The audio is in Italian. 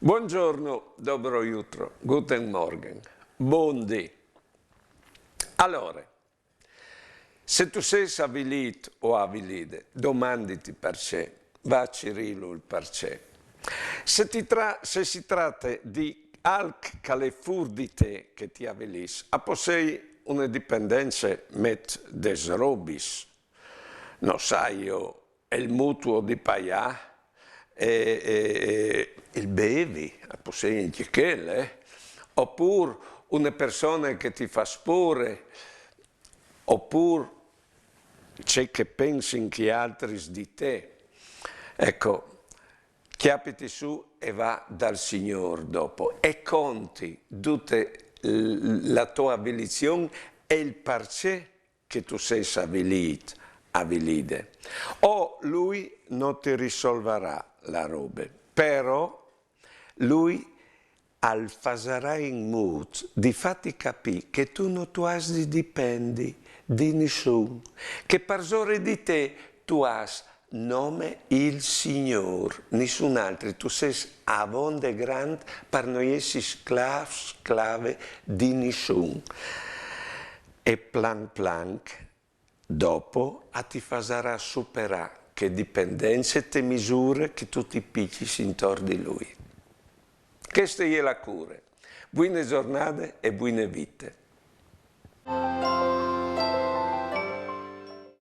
Buongiorno, dobro jutro, guten Morgen, buondì. Allora, se tu sei avvilito o avvilide, domanditi perché, va a Cirillo il perché. Se si tratta di alc che fur di te che ti avvilis, a possei una dipendenza met des robis, non sai io, è il mutuo di paià, il bevi, possiede anche quello, oppure una persona che ti fa spore, oppure c'è che pensi che altri di te. Ecco, chiapiti su e va dal Signore dopo e conti tutta la tua avvilizione e il perché che tu sei avvilide. O lui non ti risolverà la roba, però lui al farà in modo di farti capire che tu non dipendi di nessuno, che per sore di te tu hai nome il Signore, nessun altro, tu sei avonde grande per non essere sclave di nessuno. E plan plan dopo ti farà superare che dipendenze e misure che tu ti picchi intorno di lui. Questa è la cura. Buone giornate e buone vite.